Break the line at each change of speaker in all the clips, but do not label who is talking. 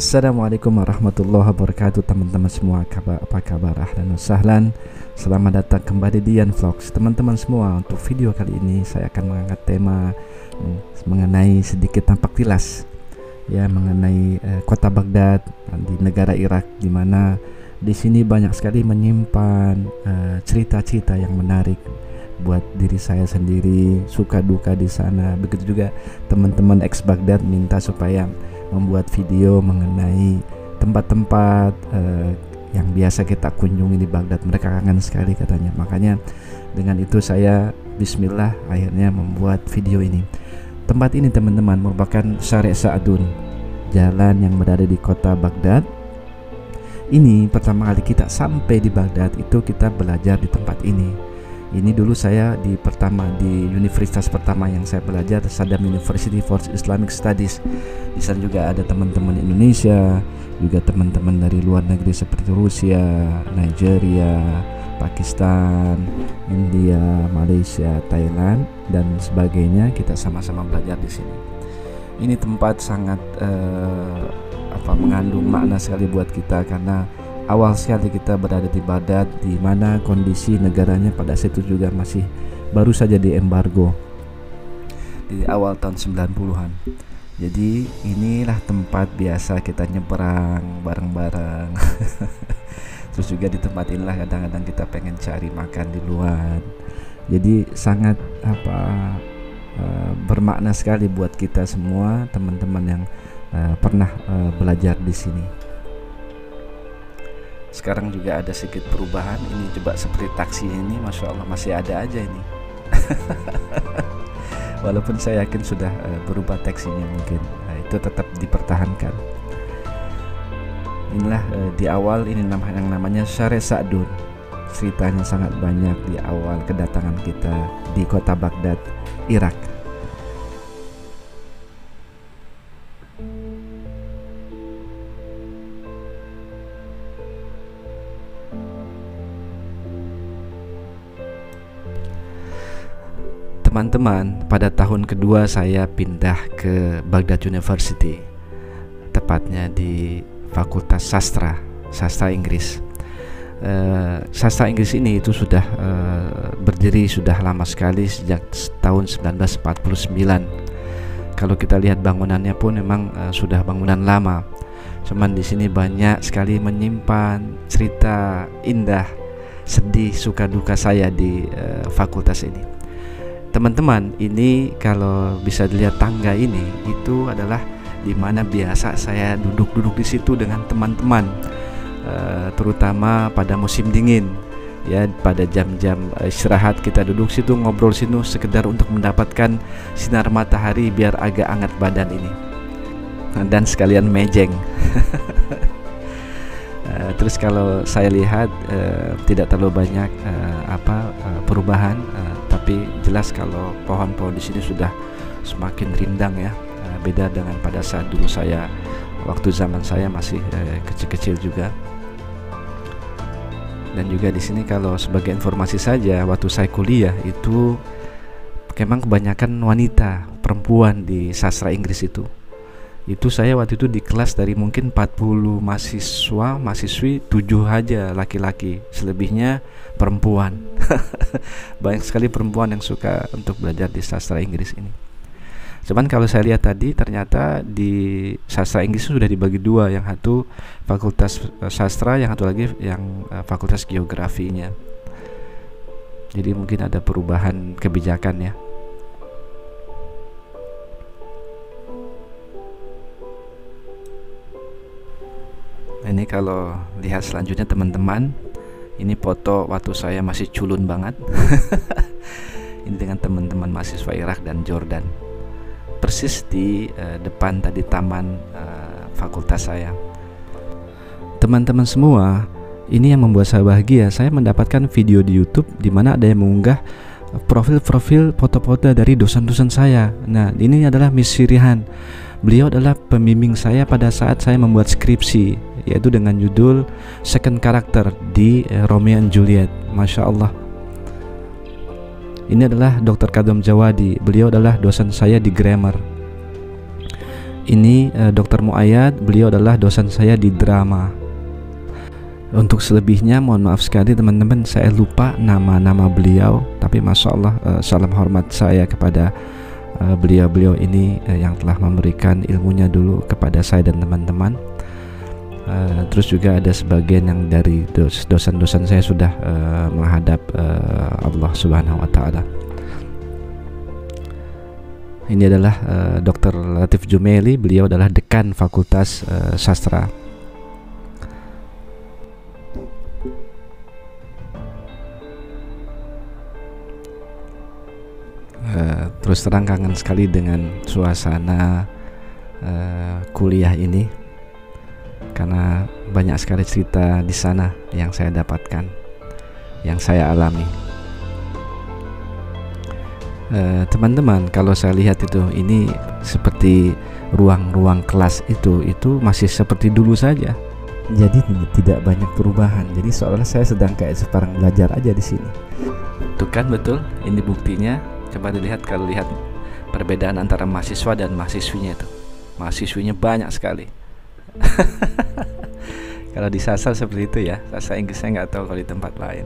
Assalamualaikum warahmatullahi wabarakatuh, teman-teman semua. Apa kabar? Ahlan wa sahlan. Selamat datang kembali di Yan Vlogs. Teman-teman semua, untuk video kali ini saya akan mengangkat tema mengenai sedikit tampak tilas ya, mengenai kota Baghdad di negara Irak, di mana di sini banyak sekali menyimpan cerita-cerita yang menarik buat diri saya sendiri, suka duka di sana. Begitu juga teman-teman ex Baghdad minta supaya membuat video mengenai tempat-tempat yang biasa kita kunjungi di Baghdad. Mereka kangen sekali katanya. Makanya dengan itu saya bismillah akhirnya membuat video ini. Tempat ini teman-teman merupakan Syarek Sa'dun, jalan yang berada di kota Baghdad. Ini pertama kali kita sampai di Baghdad itu kita belajar di tempat ini. Ini dulu saya di universitas pertama yang saya belajar, Saddam University for Islamic Studies. Di sana juga ada teman-teman Indonesia, juga teman-teman dari luar negeri seperti Rusia, Nigeria, Pakistan, India, Malaysia, Thailand dan sebagainya. Kita sama-sama belajar di sini. Ini tempat sangat mengandung makna sekali buat kita, karena awal sekali kita berada di Baghdad, di mana kondisi negaranya pada saat itu juga masih baru saja di embargo di awal tahun 90-an. Jadi inilah tempat biasa kita nyebrang bareng-bareng. Terus juga di tempat inilah kadang-kadang kita pengen cari makan di luar. Jadi sangat bermakna sekali buat kita semua, teman-teman yang pernah belajar di sini. Sekarang juga ada sedikit perubahan. Ini coba seperti taksi ini, masya Allah masih ada aja ini. Walaupun saya yakin sudah berubah taksinya, mungkin itu tetap dipertahankan. Inilah di awal ini yang namanya Syarek Sa'dun. Ceritanya sangat banyak di awal kedatangan kita di kota Baghdad, Irak. Teman-teman, pada tahun kedua saya pindah ke Baghdad University, tepatnya di Fakultas Sastra Inggris. Sastra Inggris ini itu sudah berdiri sudah lama sekali, sejak tahun 1949. Kalau kita lihat bangunannya pun memang sudah bangunan lama. Cuman di sini banyak sekali menyimpan cerita indah, sedih, suka duka saya di fakultas ini. Teman-teman, ini kalau bisa dilihat tangga ini, itu adalah dimana biasa saya duduk-duduk di situ dengan teman-teman, terutama pada musim dingin. Ya, pada jam-jam istirahat kita duduk situ, ngobrol situ sekedar untuk mendapatkan sinar matahari biar agak hangat badan ini. Dan sekalian mejeng. Terus kalau saya lihat tidak terlalu banyak perubahan, tapi jelas kalau pohon-pohon di sini sudah semakin rindang ya. Beda dengan pada saat dulu saya, waktu zaman saya masih kecil-kecil juga. Dan juga di sini kalau sebagai informasi saja, waktu saya kuliah itu memang kebanyakan wanita, perempuan di sastra Inggris itu. Itu saya waktu itu di kelas dari mungkin 40 mahasiswi 7 aja laki-laki, selebihnya perempuan. Banyak sekali perempuan yang suka untuk belajar di sastra Inggris ini. Cuman kalau saya lihat tadi, ternyata di sastra Inggris sudah dibagi dua, yang satu fakultas sastra, yang satu lagi yang fakultas geografinya. Jadi mungkin ada perubahan kebijakan ya. Ini kalau lihat selanjutnya teman-teman, ini foto waktu saya masih culun banget. Ini dengan teman-teman mahasiswa Irak dan Jordan, persis di depan tadi taman fakultas saya. Teman-teman semua, ini yang membuat saya bahagia. Saya mendapatkan video di YouTube di mana ada yang mengunggah profil-profil foto-foto dari dosen-dosen saya. Nah, ini adalah Miss Sirihan. Beliau adalah pembimbing saya pada saat saya membuat skripsi, yaitu dengan judul Second Character di Romeo and Juliet. Masya Allah. Ini adalah Dr. Kadom Jawadi. Beliau adalah dosen saya di grammar. Ini Dr. Muayyad, beliau adalah dosen saya di drama. Untuk selebihnya mohon maaf sekali teman-teman, saya lupa nama-nama beliau, tapi masya Allah salam hormat saya kepada beliau-beliau ini yang telah memberikan ilmunya dulu kepada saya dan teman-teman. Terus juga ada sebagian yang dari dosen-dosen saya sudah menghadap Allah Subhanahu wa Ta'ala. Ini adalah Dr. Latif Jumaili, beliau adalah dekan Fakultas Sastra. Terus terang kangen sekali dengan suasana kuliah ini, karena banyak sekali cerita di sana yang saya dapatkan, yang saya alami. Teman-teman, kalau saya lihat ini seperti ruang-ruang kelas itu masih seperti dulu saja. Jadi tidak banyak perubahan. Jadi seolah saya sedang kayak sekarang belajar aja di sini. Tuh kan betul, ini buktinya. Coba dilihat, kalau lihat perbedaan antara mahasiswa dan mahasiswinya itu. Mahasiswinya banyak sekali. Kalau di Sastra seperti itu ya. Sastra Inggris saya nggak tahu kalau di tempat lain.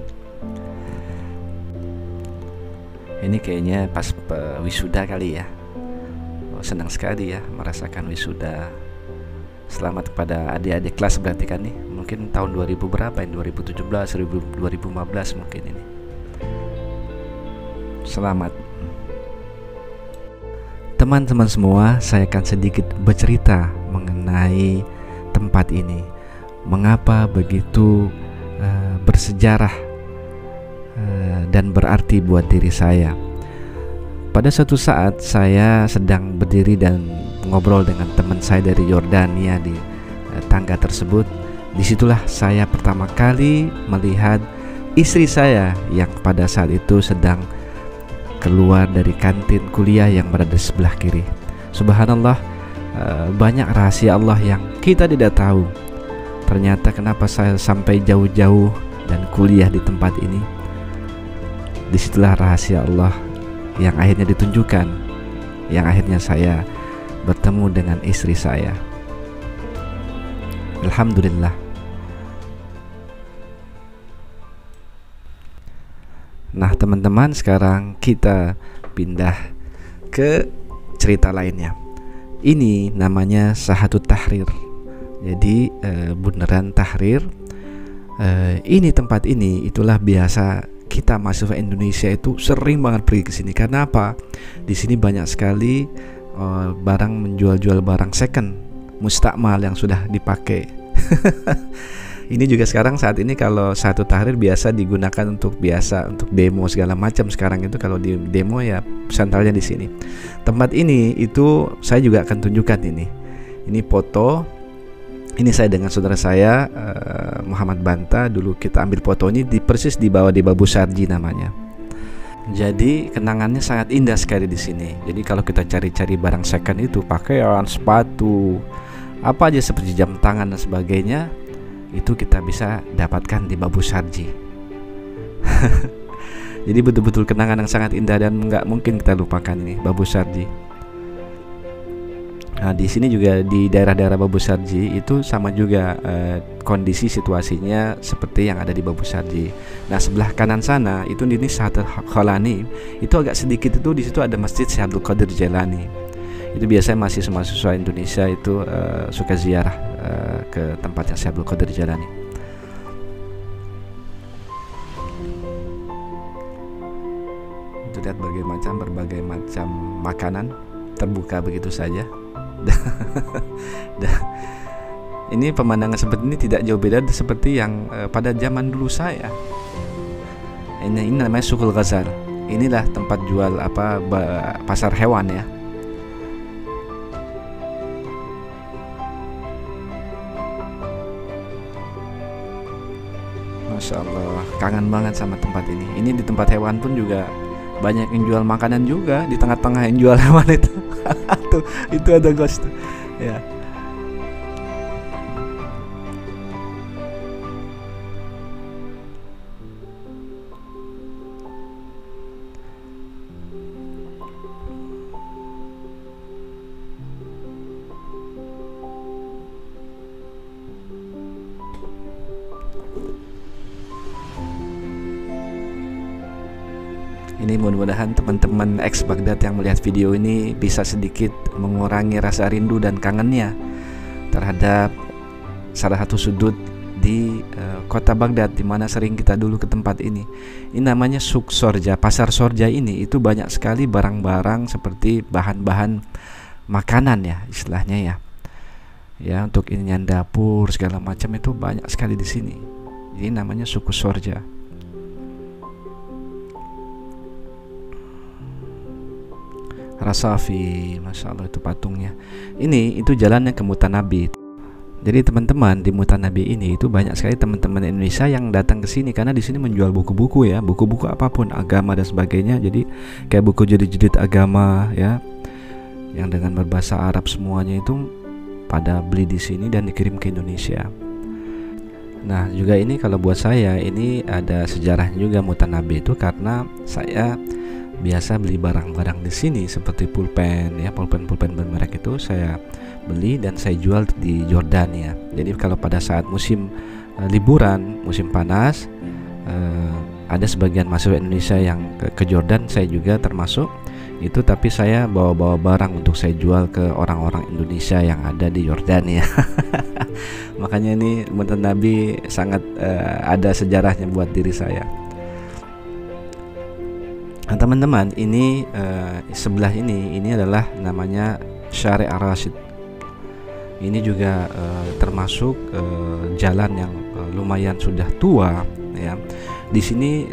Ini kayaknya pas wisuda kali ya. Senang sekali ya merasakan wisuda. Selamat kepada adik-adik kelas berarti kan nih. Mungkin tahun 2000 berapa ini? 2017, 2015 mungkin ini. Selamat. Teman-teman semua, saya akan sedikit bercerita mengenai tempat ini. Mengapa begitu bersejarah dan berarti buat diri saya. Pada suatu saat saya sedang berdiri dan ngobrol dengan teman saya dari Yordania di tangga tersebut. Disitulah saya pertama kali melihat istri saya yang pada saat itu sedang keluar dari kantin kuliah yang berada di sebelah kiri. Subhanallah, banyak rahasia Allah yang kita tidak tahu. Ternyata kenapa saya sampai jauh-jauh dan kuliah di tempat ini. Disitulah rahasia Allah yang akhirnya ditunjukkan, yang akhirnya saya bertemu dengan istri saya. Alhamdulillah. Nah teman-teman, sekarang kita pindah ke cerita lainnya. Ini namanya Sahatut Tahrir. Jadi Bundaran Tahrir. Ini tempat ini itulah biasa kita mahasiswa Indonesia itu sering banget pergi ke sini. Karena apa? Di sini banyak sekali barang menjual barang second, mustakmal yang sudah dipakai. Ini juga sekarang saat ini kalau Sahatut Tahrir biasa digunakan untuk demo segala macam. Sekarang itu kalau di demo ya sentralnya di sini. Tempat ini itu saya juga akan tunjukkan ini. Ini foto. Ini saya dengan saudara saya Muhammad Banta. Dulu kita ambil foto ini persis di bawah di Babu Sarji namanya. Jadi kenangannya sangat indah sekali di sini. Jadi kalau kita cari-cari barang second itu, pakaian, sepatu, apa aja seperti jam tangan dan sebagainya, itu kita bisa dapatkan di Babu Sarji. Jadi betul-betul kenangan yang sangat indah dan nggak mungkin kita lupakan ini Babu Sarji. Nah di sini juga di daerah-daerah Babu Sarji itu sama juga kondisi situasinya seperti yang ada di Babu Sarji. Nah sebelah kanan sana itu ini Syekh Kholani, itu agak sedikit itu di situ ada Masjid Syekh Abdul Qadir Jailani. Itu biasanya mahasiswa Indonesia itu suka ziarah ke tempatnya Syekh Abdul Qadir Jailani. Itu lihat berbagai macam makanan terbuka begitu saja. Ini pemandangan seperti ini tidak jauh beda seperti yang pada zaman dulu saya. Ini namanya Sukul Ghazal. Inilah tempat jual pasar hewan ya. Masya Allah, kangen banget sama tempat ini. Ini di tempat hewan pun juga banyak yang jual makanan juga. Di tengah-tengah yang jual hewan itu tuh, itu ada ghost tuh. Ya. Ini mudah-mudahan teman-teman ex Baghdad yang melihat video ini bisa sedikit mengurangi rasa rindu dan kangennya terhadap salah satu sudut di kota Baghdad di mana sering kita dulu ke tempat ini. Ini namanya Suk Sorja, pasar Sorja ini itu banyak sekali barang-barang seperti bahan-bahan makanan ya istilahnya ya. Ya, untuk ininya dapur segala macam itu banyak sekali di sini. Ini namanya Suku Sorja. Rasafi, masya Allah itu patungnya. Ini itu jalannya ke Mutanabi. Jadi teman-teman di Mutanabi ini itu banyak sekali teman-teman Indonesia yang datang ke sini karena di sini menjual buku-buku ya, buku-buku apapun agama dan sebagainya. Jadi kayak buku jilid-jilid agama ya, yang dengan berbahasa Arab semuanya itu pada beli di sini dan dikirim ke Indonesia. Nah juga ini kalau buat saya ini ada sejarahnya juga Mutanabi itu karena saya biasa beli barang-barang di sini seperti pulpen ya, pulpen bermerek itu saya beli dan saya jual di Jordania. Jadi kalau pada saat musim liburan, musim panas, ada sebagian mahasiswa Indonesia yang ke Jordan, saya juga termasuk itu, tapi saya bawa-bawa barang untuk saya jual ke orang-orang Indonesia yang ada di Jordania. Makanya ini Mutanabi sangat ada sejarahnya buat diri saya. Nah teman-teman, ini sebelah ini adalah namanya Syari' Ar-Rasyid. Ini juga termasuk jalan yang lumayan sudah tua ya. Di sini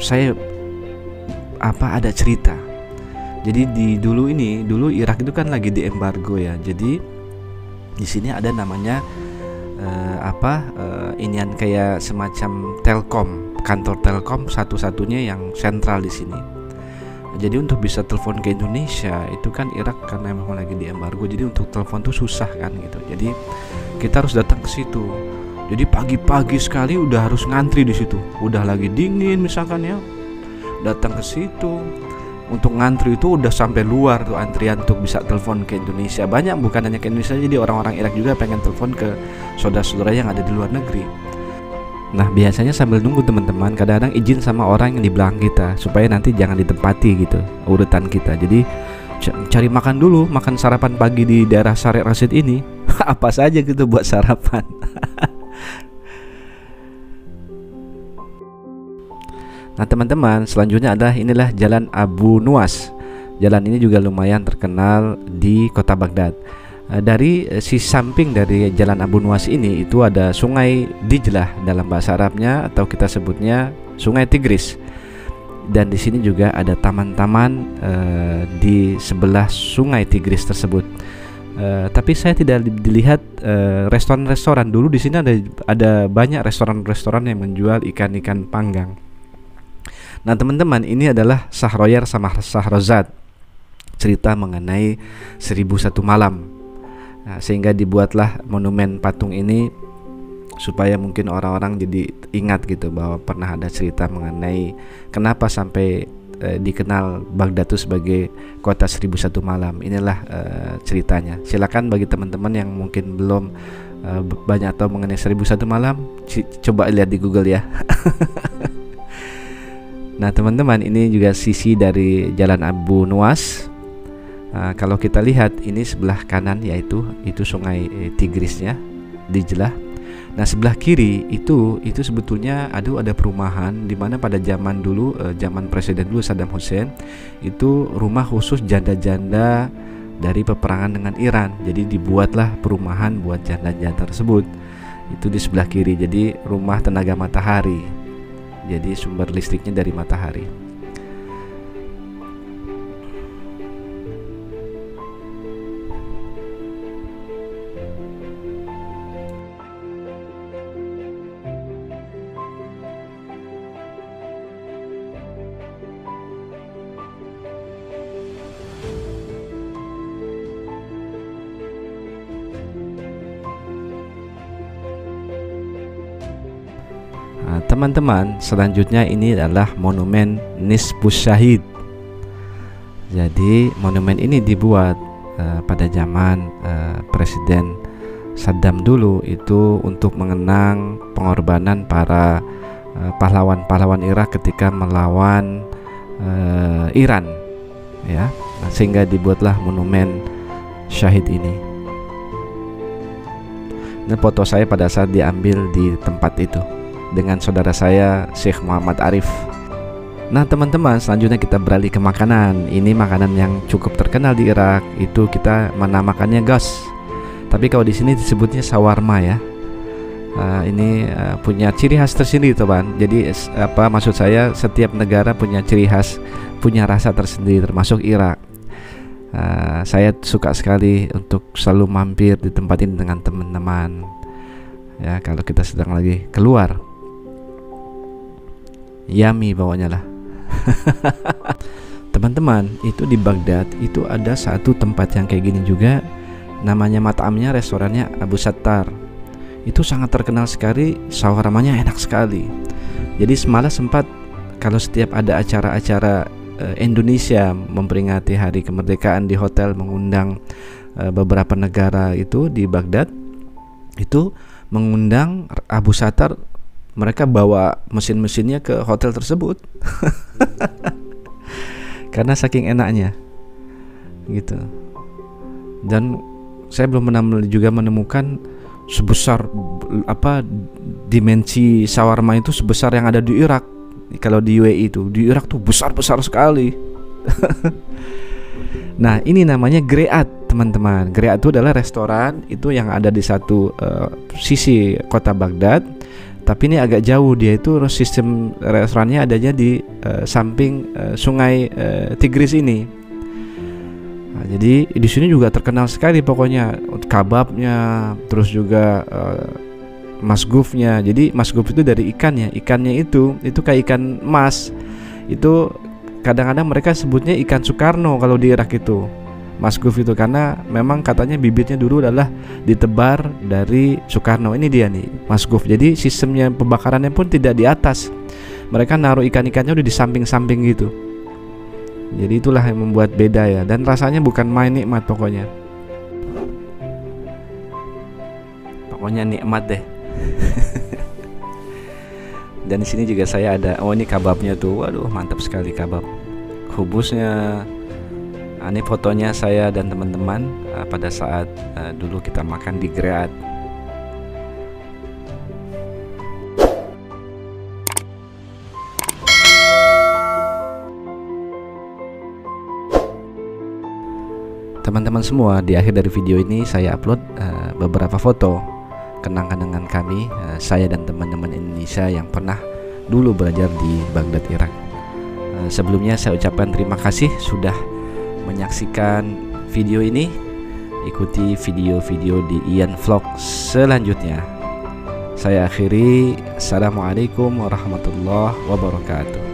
saya ada cerita. Jadi dulu Irak itu kan lagi di embargo ya. Jadi di sini ada namanya inian kayak semacam Telkom, kantor Telkom satu-satunya yang sentral di sini. Jadi untuk bisa telepon ke Indonesia itu kan Irak karena memang lagi di embargo, jadi untuk telepon tuh susah kan gitu. Jadi kita harus datang ke situ. Jadi pagi-pagi sekali udah harus ngantri di situ. Udah lagi dingin misalkan ya, datang ke situ. Untuk ngantri itu udah sampai luar tuh antrian untuk bisa telepon ke Indonesia. Banyak bukan hanya ke Indonesia, jadi orang-orang Irak juga pengen telepon ke saudara-saudara yang ada di luar negeri. Nah biasanya sambil nunggu teman-teman kadang-kadang izin sama orang yang di belakang kita supaya nanti jangan ditempati gitu urutan kita. Jadi cari makan dulu, makan sarapan pagi di daerah Syari' Ar-Rasyid ini. Apa saja gitu buat sarapan. Nah teman-teman, selanjutnya inilah Jalan Abu Nuwas. Jalan ini juga lumayan terkenal di kota Baghdad. Dari samping dari Jalan Abu Nuwas ini itu ada Sungai Dijlah dalam bahasa Arabnya, atau kita sebutnya Sungai Tigris. Dan di sini juga ada taman-taman di sebelah Sungai Tigris tersebut. Tapi saya tidak dilihat restoran-restoran. Dulu di sini ada banyak restoran-restoran yang menjual ikan-ikan panggang. Nah teman-teman, ini adalah Shahroyar sama Shahrazad, cerita mengenai 1001 malam. Nah, sehingga dibuatlah monumen patung ini supaya mungkin orang-orang jadi ingat gitu bahwa pernah ada cerita mengenai kenapa sampai dikenal Baghdad itu sebagai kota 1001 malam. Inilah ceritanya. Silakan bagi teman-teman yang mungkin belum banyak tahu mengenai 1001 malam, coba lihat di Google ya. Nah teman-teman, ini juga sisi dari Jalan Abu Nuwas. Kalau kita lihat ini sebelah kanan yaitu Sungai Tigrisnya, Dijlah. Nah sebelah kiri itu sebetulnya ada perumahan di mana pada zaman dulu, zaman Presiden dulu Saddam Hussein, itu rumah khusus janda-janda dari peperangan dengan Iran. Jadi dibuatlah perumahan buat janda-janda tersebut. Itu di sebelah kiri. Jadi rumah tenaga matahari. Jadi sumber listriknya dari matahari. Teman-teman, selanjutnya ini adalah monumen Nisbus Syahid. Jadi monumen ini dibuat pada zaman Presiden Saddam dulu itu untuk mengenang pengorbanan para pahlawan-pahlawan Irak ketika melawan Iran, ya. Sehingga dibuatlah monumen syahid ini. Ini foto saya pada saat diambil di tempat itu dengan saudara saya Syekh Muhammad Arif. Nah teman-teman, selanjutnya kita beralih ke makanan. Ini makanan yang cukup terkenal di Irak, itu kita menamakannya gas. Tapi kalau di sini disebutnya shawarma ya. Ini punya ciri khas tersendiri teman. Jadi maksud saya, setiap negara punya ciri khas, punya rasa tersendiri, termasuk Irak. Saya suka sekali untuk selalu mampir di tempat ini dengan teman-teman. Ya, kalau kita sedang lagi keluar, yummy bawanya lah. Teman-teman, itu di Baghdad itu ada satu tempat yang kayak gini juga. Namanya mat'amnya, restorannya Abu Sattar. Itu sangat terkenal sekali, shawarmanya enak sekali. Jadi semalam sempat, kalau setiap ada acara-acara Indonesia memperingati hari kemerdekaan di hotel, mengundang beberapa negara itu di Baghdad, itu mengundang Abu Sattar. Mereka bawa mesin-mesinnya ke hotel tersebut. Karena saking enaknya gitu. Dan saya belum pernah juga menemukan sebesar dimensi shawarma itu sebesar yang ada di Irak. Kalau di UAE itu, di Irak tuh besar-besar sekali. Nah, ini namanya Great, teman-teman. Great itu adalah restoran itu yang ada di satu sisi kota Baghdad, tapi ini agak jauh. Dia itu sistem restorannya adanya di samping sungai Tigris ini. Nah, jadi di sini juga terkenal sekali pokoknya kababnya, terus juga masgufnya. Jadi masguf itu dari ikannya. Ikannya itu kayak ikan emas. Itu kadang-kadang mereka sebutnya ikan Soekarno kalau di Irak itu. Masguf itu karena memang katanya bibitnya dulu adalah ditebar dari Soekarno. Ini dia nih, masguf. Jadi sistemnya pembakarannya pun tidak di atas. Mereka naruh ikan-ikannya udah di samping-samping gitu. Jadi itulah yang membuat beda ya. Dan rasanya bukan main, nikmat pokoknya. Pokoknya nikmat deh. Dan di sini juga saya ada, ini kababnya tuh, waduh mantap sekali kabab. Hubusnya. Ini fotonya saya dan teman-teman pada saat dulu kita makan di Great. Teman-teman semua, di akhir dari video ini saya upload beberapa foto kenang-kenangan kami, saya dan teman-teman Indonesia yang pernah dulu belajar di Baghdad, Irak. Sebelumnya saya ucapkan terima kasih sudah menyaksikan video ini. Ikuti video-video di Ian Vlog selanjutnya. Saya akhiri. Assalamualaikum warahmatullahi wabarakatuh.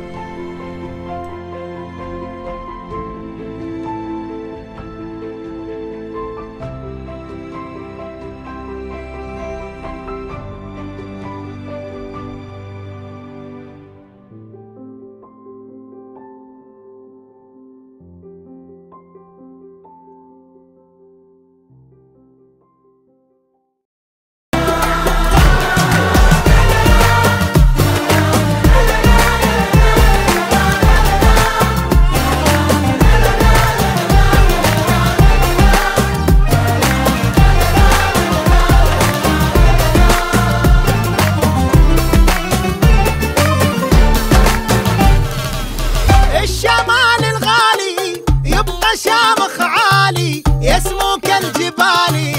الشمال الغالي يبقى شامخ عالي يسمو كالجبال.